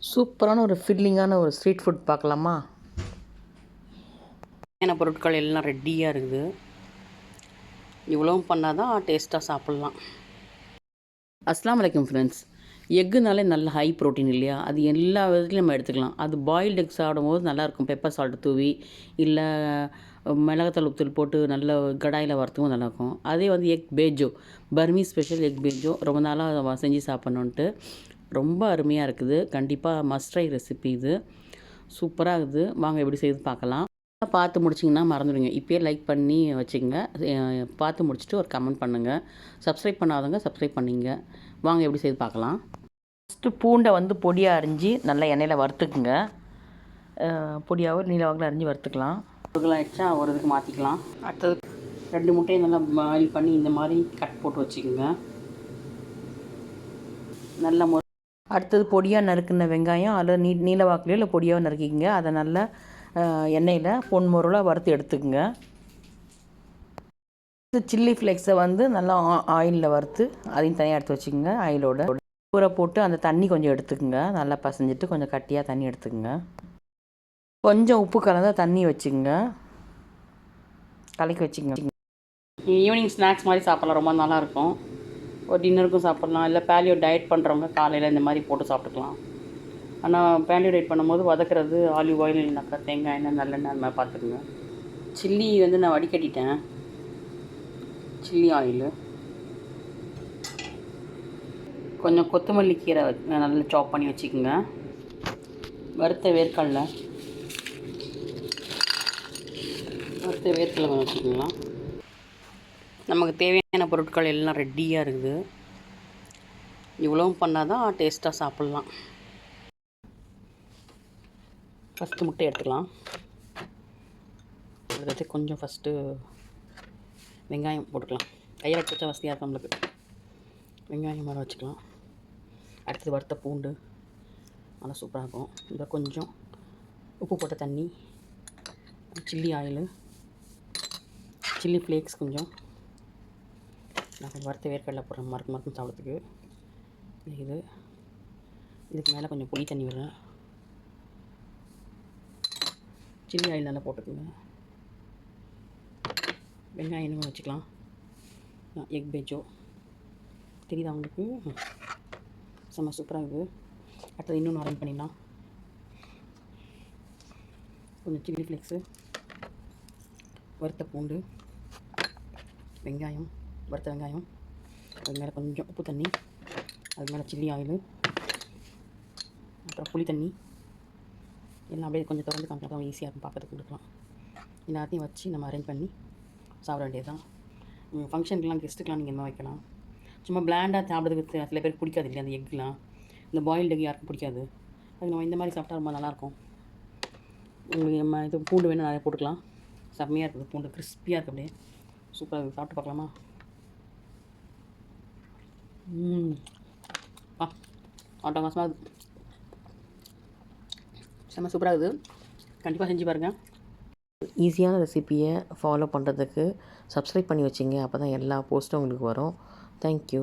சூப்பரான ஒரு ஃபில்லிங்கான ஒரு ஸ்ட்ரீட் ஃபுட் பார்க்கலாமா? தேவையான பொருட்கள் எல்லாம் ரெடியாக இருக்குது. இவ்வளவும் பண்ணால் தான் டேஸ்ட்டாக சாப்பிட்லாம். அஸ்ஸலாமு அலைக்கும் ஃப்ரெண்ட்ஸ். எக்குனாலே நல்ல ஹை ப்ரோட்டீன் இல்லையா? அது எல்லா விதத்துலையும் நம்ம எடுத்துக்கலாம். அது பாயில்டு எக் சாப்பிடும்போது நல்லாயிருக்கும். பெப்பர் சால்ட் தூவி இல்லை மிளகாத்தூள் உப்புத்தூள் போட்டு நல்ல கடாயில் வறுத்துவும் நல்லாயிருக்கும். அதே வந்து எக் பேஜோ, பர்மீஸ் ஸ்பெஷல் எக் பேஜோ ரொம்ப நாளாக செஞ்சு சாப்பிட்ணுன்ட்டு ரொம்ப அருமையாக இருக்குது. கண்டிப்பாக மஸ்ட் ட்ரை ரெசிபி இது. சூப்பராக இருக்குது. வாங்க எப்படி செய்யுது பார்க்கலாம். பார்த்து முடிச்சிங்கன்னா மறந்துடுங்க. இப்போயே லைக் பண்ணி வச்சுக்கோங்க. பார்த்து முடிச்சுட்டு ஒரு கமெண்ட் பண்ணுங்கள். சப்ஸ்கிரைப் பண்ணாதவங்க சப்ஸ்கிரைப் பண்ணிங்க. வாங்க எப்படி செய்து பார்க்கலாம். ஃபஸ்ட்டு பூண்டை வந்து பொடியாக அரிஞ்சு நல்லா எண்ணெயில் வறுத்துக்குங்க. பொடியாகவும் நீளவாக்கில் அரிஞ்சு வறுத்துக்கலாம். ஆகிடுச்சா ஒரு இதுக்கு மாற்றிக்கலாம். அடுத்தது 2 முட்டையை நல்லா பாயில் பண்ணி இந்த மாதிரி கட் போட்டு வச்சுக்கோங்க. நல்ல அடுத்தது பொடியாக நறுக்குன வெங்காயம் அல்லது நீளவாக்கிலையோ இல்லை பொடியாக நறுக்கிங்க. அதை நல்லா எண்ணெயில் பொன்முறையில் வறுத்து எடுத்துக்கோங்க. சில்லி ஃப்ளேக்ஸை வந்து நல்லா ஆயிலில் வறுத்து அதையும் தனியாக எடுத்து வச்சுக்கோங்க. ஆயிலோட ஊற போட்டு அந்த தண்ணி கொஞ்சம் எடுத்துக்கோங்க. நல்லா பசைஞ்சிட்டு கொஞ்சம் கட்டியாக தண்ணி எடுத்துக்கோங்க. கொஞ்சம் உப்பு கலந்த தண்ணி வச்சுக்கோங்க. கலக்கி வச்சுக்கோங்க. ஈவினிங் ஸ்நாக்ஸ் மாதிரி சாப்பிட்லாம். ரொம்ப நல்லாயிருக்கும். ஒரு டின்னருக்கும் சாப்பிட்லாம். இல்லை பேலியோ டயட் பண்ணுறவங்க காலையில் இந்த மாதிரி போட்டு சாப்பிட்டுக்கலாம். ஆனால் பேலியோ டயட் பண்ணும்போது வதக்கிறது ஆலிவ் ஆயில் இல்லைனாக்கா தேங்காய் எண்ணெய் நல்லெண்ணெய் அந்த மாதிரி பார்த்துக்குங்க. சில்லி வந்து நான் வடிகட்டிட்டேன். சில்லி ஆயிலு, கொஞ்சம் கொத்தமல்லி கீரை நல்லா சாப் பண்ணி வச்சுக்கோங்க. வறுத்த வேர்க்கடலை கொஞ்சம் வச்சுக்கலாம். நமக்கு தேவையான பொருட்கள் எல்லாம் ரெடியாக இருக்குது. இவ்வளவும் பண்ணால் தான் டேஸ்ட்டாக சாப்பிட்லாம். ஃபஸ்ட்டு முட்டை எடுத்துக்கலாம். அடுத்தது கொஞ்சம் ஃபஸ்ட்டு வெங்காயம் போட்டுக்கலாம். கையில் எடுத்து வச்சா வசதியாக இருக்கும் நம்மளுக்கு. வெங்காயம் மரம் வச்சுக்கலாம். அடுத்தது வறுத்த பூண்டு நல்லா சூப்பராக இருக்கும். இதில் கொஞ்சம் உப்பு போட்ட தண்ணி, சில்லி ஆயிலு, சில்லி ஃப்ளேக்ஸ் கொஞ்சம், நான் கொஞ்சம் வறுத்த வேர்க்கடலை போடுறேன் மறுக்கும் சாப்பிட்றதுக்கு. இதுக்கு மேலே கொஞ்சம் புளி தண்ணி விடுறேன். சில்லி ஆயில் நல்லா போட்டுக்கோங்க. வெங்காயம் இன்னும் வச்சுக்கலாம். எக் பேஜோ தெரியுதா உங்களுக்கு? செம்ம சூப்பராக இருக்குது. அடுத்தது இன்னொன்று அரேஞ்ச் பண்ணிடலாம். கொஞ்சம் சில்லி ஃப்ளேக்ஸு, வறுத்த பூண்டு, வெங்காயம், வறுத்த வெங்காயம், அது மேலே கொஞ்சம் உப்பு தண்ணி, அது மேலே சில்லி ஆயிலு, அப்புறம் புளி தண்ணி எல்லாம் அப்படியே கொஞ்சம் திறந்து காமிச்சா ஈஸியாக இருக்கும் பார்க்கறதுக்கு. கொடுக்கலாம். எல்லாத்தையும் வச்சு நம்ம அரேஞ்ச் பண்ணி சாப்பிட வேண்டியது தான். ஃபங்க்ஷனுக்குலாம் கெஸ்ட்டுக்கெலாம் நீங்கள் என்ன வைக்கலாம். சும்மா பிளாண்டாக சாப்பிட்றதுக்கு சில பேருக்கு பிடிக்காது இல்லையா? அந்த எக்லாம், இந்த பாயில்டு எக் யாருக்கும் பிடிக்காது. அது நம்ம இந்த மாதிரி சாப்பிட்டா ரொம்ப நல்லாயிருக்கும். உங்களுக்கு நம்ம இது பூண்டு வேணும் நிறையா போட்டுக்கலாம். செம்மையாக இருக்குது. பூண்டு கிறிஸ்பியாக இருக்குது. அப்படியே சூப்பராக இருக்குது. சாப்பிட்டு பார்க்கலாமா? ஆட்டோமாசமாக இருக்குது. செம்ம சூப்பராக இருக்குது. கண்டிப்பாக செஞ்சு பாருங்கள். ஈஸியான ரெசிப்பியை ஃபாலோ பண்ணுறதுக்கு சப்ஸ்கிரைப் பண்ணி வச்சிங்க. அப்போ தான் எல்லா போஸ்ட்டும் உங்களுக்கு வரும். தேங்க்யூ.